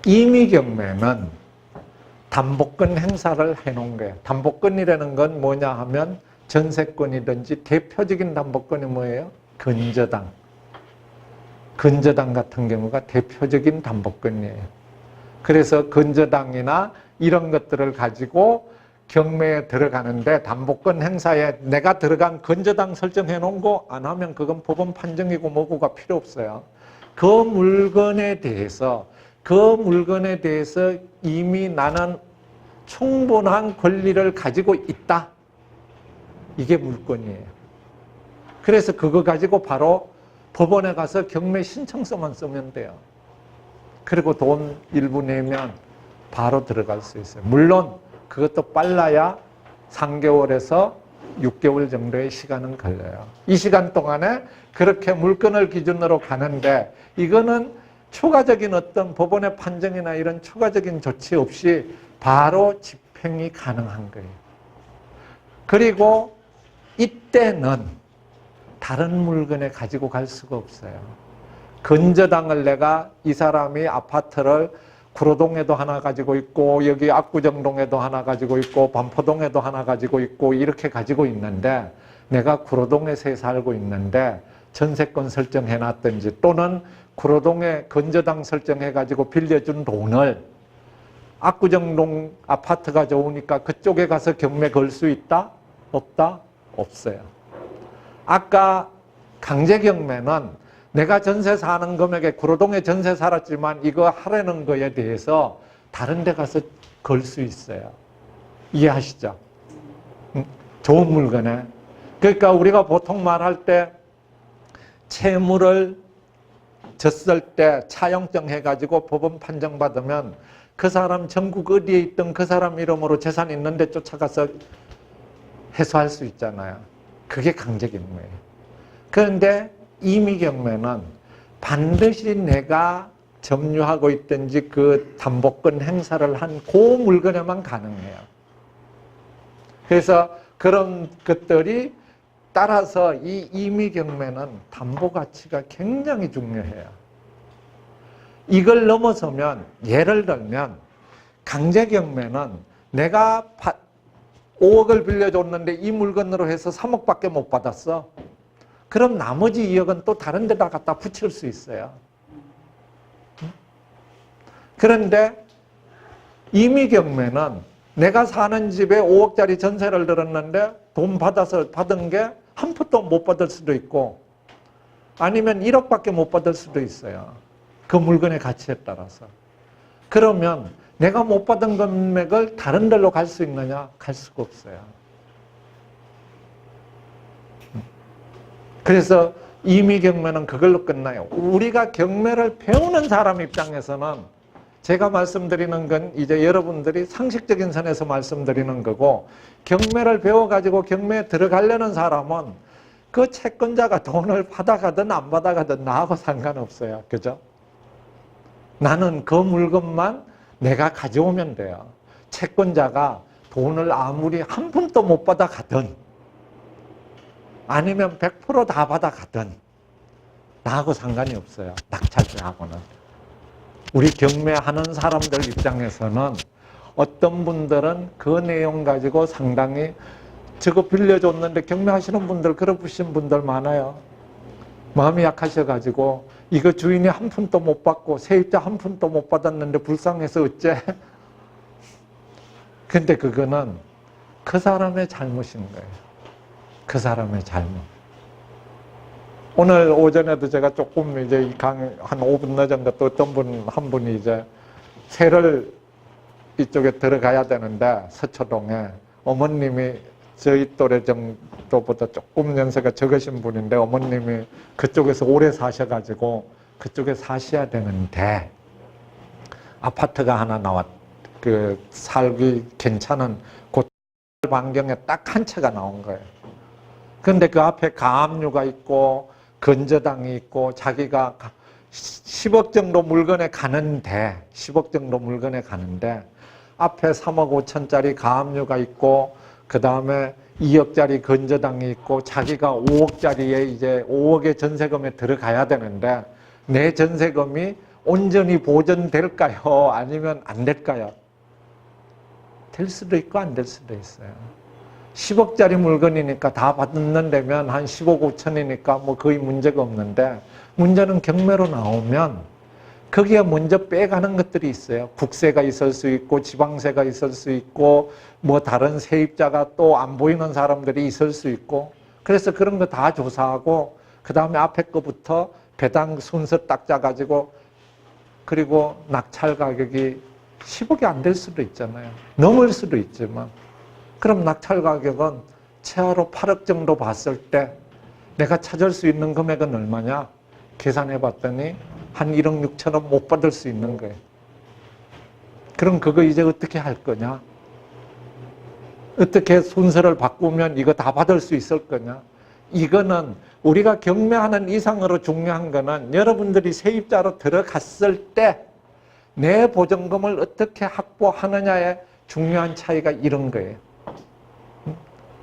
임의경매는 담보권 행사를 해놓은 거예요. 담보권이라는 건 뭐냐 하면 전세권이든지 대표적인 담보권이 뭐예요? 근저당. 근저당 같은 경우가 대표적인 담보권이에요. 그래서 근저당이나 이런 것들을 가지고 경매에 들어가는데 담보권 행사에 내가 들어간 근저당 설정해 놓은 거 안 하면 그건 법원 판정이고 뭐고가 필요 없어요. 그 물건에 대해서 이미 나는 충분한 권리를 가지고 있다. 이게 물건이에요. 그래서 그거 가지고 바로 법원에 가서 경매 신청서만 쓰면 돼요. 그리고 돈 일부 내면 바로 들어갈 수 있어요. 물론 그것도 빨라야 3개월에서 6개월 정도의 시간은 걸려요. 이 시간 동안에 그렇게 물건을 기준으로 가는데 이거는 추가적인 어떤 법원의 판정이나 이런 추가적인 조치 없이 바로 집행이 가능한 거예요. 그리고 이때는 다른 물건에 가지고 갈 수가 없어요. 근저당을 내가 이 사람이 아파트를 구로동에도 하나 가지고 있고 여기 압구정동에도 하나 가지고 있고 반포동에도 하나 가지고 있고 이렇게 가지고 있는데 내가 구로동에 살고 있는데 전세권 설정해놨든지 또는 구로동에 근저당 설정해가지고 빌려준 돈을 압구정동 아파트가 좋으니까 그쪽에 가서 경매 걸 수 있다? 없다? 없어요. 아까 강제경매는 내가 전세 사는 금액에 구로동에 전세 살았지만 이거 하라는 거에 대해서 다른 데 가서 걸 수 있어요. 이해하시죠? 좋은 물건에. 그러니까 우리가 보통 말할 때 채무를 졌을 때 차용증 해가지고 법원 판정받으면 그 사람 전국 어디에 있던 그 사람 이름으로 재산 있는 데 쫓아가서 해소할 수 있잖아요. 그게 강제경매예요. 그런데 임의경매는 반드시 내가 점유하고 있든지 그 담보권 행사를 한 그 물건에만 가능해요. 그래서 그런 것들이 따라서 이 임의경매는 담보 가치가 굉장히 중요해요. 이걸 넘어서면 예를 들면 강제경매는 내가 5억을 빌려줬는데 이 물건으로 해서 3억밖에 못 받았어. 그럼 나머지 2억은 또 다른 데다 갖다 붙일 수 있어요. 그런데 임의경매는 내가 사는 집에 5억짜리 전세를 들었는데 돈 받은 게 한 푼도 못 받을 수도 있고 아니면 1억밖에 못 받을 수도 있어요. 그 물건의 가치에 따라서. 그러면 내가 못 받은 금액을 다른 데로 갈 수 있느냐? 갈 수가 없어요. 그래서 임의경매는 그걸로 끝나요. 우리가 경매를 배우는 사람 입장에서는 제가 말씀드리는 건 이제 여러분들이 상식적인 선에서 말씀드리는 거고 경매를 배워가지고 경매에 들어가려는 사람은 그 채권자가 돈을 받아가든 안 받아가든 나하고 상관없어요. 그죠? 나는 그 물건만 내가 가져오면 돼요. 채권자가 돈을 아무리 한 푼도 못 받아가든 아니면 100% 다 받아가든 나하고 상관이 없어요. 낙찰자하고는. 우리 경매하는 사람들 입장에서는 어떤 분들은 그 내용 가지고 상당히 저거 빌려줬는데 경매하시는 분들 그러신 분들 많아요. 마음이 약하셔가지고 이거 주인이 한 푼도 못 받고 세입자 한 푼도 못 받았는데 불쌍해서 어째? 근데 그거는 그 사람의 잘못인 거예요. 그 사람의 잘못. 오늘 오전에도 제가 조금 이제 한 5분 늦은 것도 어떤 한 분이 이제 새를 이쪽에 들어가야 되는데 서초동에 어머님이 저희 또래 정도보다 조금 연세가 적으신 분인데 어머님이 그쪽에서 오래 사셔가지고 그쪽에 사셔야 되는데 아파트가 하나 살기 괜찮은 곳 반경에 딱 한 채가 나온 거예요. 근데 그 앞에 가압류가 있고 근저당이 있고 자기가 10억 정도 물건에 가는데 10억 정도 물건에 가는데 앞에 3억 5천짜리 가압류가 있고 그 다음에 2억짜리 근저당이 있고 자기가 5억짜리에 이제 5억의 전세금에 들어가야 되는데 내 전세금이 온전히 보존될까요? 아니면 안 될까요? 될 수도 있고 안 될 수도 있어요. 10억짜리 물건이니까 다 받는 데면 한 10억 5천이니까 뭐 거의 문제가 없는데, 문제는 경매로 나오면 거기에 먼저 빼가는 것들이 있어요. 국세가 있을 수 있고 지방세가 있을 수 있고 뭐 다른 세입자가 또 안 보이는 사람들이 있을 수 있고, 그래서 그런 거 다 조사하고 그 다음에 앞에 거부터 배당 순서 딱 짜가지고, 그리고 낙찰 가격이 10억이 안 될 수도 있잖아요. 넘을 수도 있지만, 그럼 낙찰 가격은 최하로 8억 정도 봤을 때 내가 찾을 수 있는 금액은 얼마냐? 계산해 봤더니 한 1억 6천원 못 받을 수 있는 거예요. 그럼 그거 이제 어떻게 할 거냐? 어떻게 순서를 바꾸면 이거 다 받을 수 있을 거냐? 이거는 우리가 경매하는 이상으로 중요한 거는 여러분들이 세입자로 들어갔을 때 내 보증금을 어떻게 확보하느냐에 중요한 차이가 이런 거예요.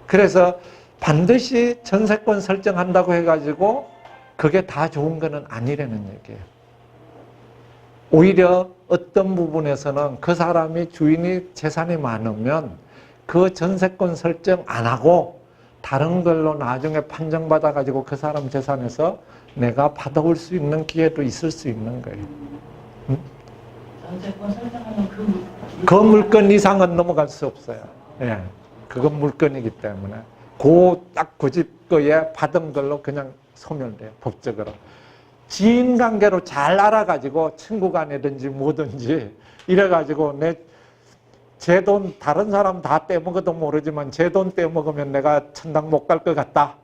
그래서 반드시 전세권 설정한다고 해가지고 그게 다 좋은 거는 아니라는 얘기예요. 오히려 어떤 부분에서는 그 사람이 주인이 재산이 많으면 그 전세권 설정 안 하고 다른 걸로 나중에 판정받아가지고 그 사람 재산에서 내가 받아올 수 있는 기회도 있을 수 있는 거예요. 전세권 설정하면 그 물건 이상은 넘어갈 수 없어요. 예, 그건 물건이기 때문에 그 집 거에 받은 걸로 그냥 소멸돼요, 법적으로. 지인 관계로 잘 알아가지고 친구 간이든지 뭐든지 이래가지고 제 돈 다른 사람 다 떼먹어도 모르지만 제 돈 떼먹으면 내가 천당 못 갈 것 같다.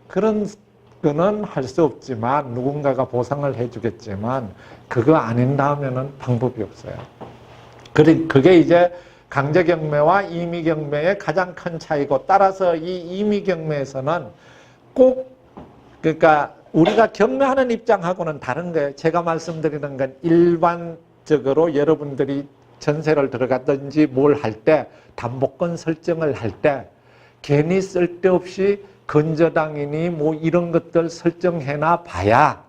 그런 거는 할 수 없지만 누군가가 보상을 해주겠지만 그거 아닌다 하면은 방법이 없어요. 그게 이제 강제경매와 임의경매의 가장 큰 차이고, 따라서 이 임의경매에서는 꼭, 그러니까 우리가 경매하는 입장하고는 다른 거예요. 제가 말씀드리는 건 일반적으로 여러분들이 전세를 들어갔든지 뭘 할 때, 담보권 설정을 할 때 괜히 쓸데없이 건저당이니 뭐 이런 것들 설정해놔 봐야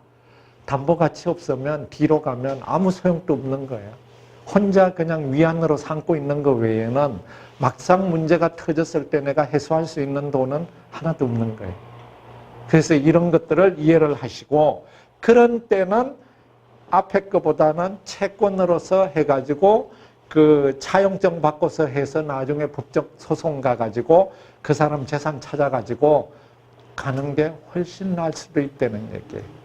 담보 가치 없으면 뒤로 가면 아무 소용도 없는 거예요. 혼자 그냥 위안으로 삼고 있는 것 외에는 막상 문제가 터졌을 때 내가 해소할 수 있는 돈은 하나도 없는 거예요. 그래서 이런 것들을 이해를 하시고, 그런 때는 앞에 거보다는 채권으로서 해가지고 그 차용증 바꿔서 해서 나중에 법적 소송 가가지고 그 사람 재산 찾아가지고 가는 게 훨씬 나을 수도 있다는 얘기예요.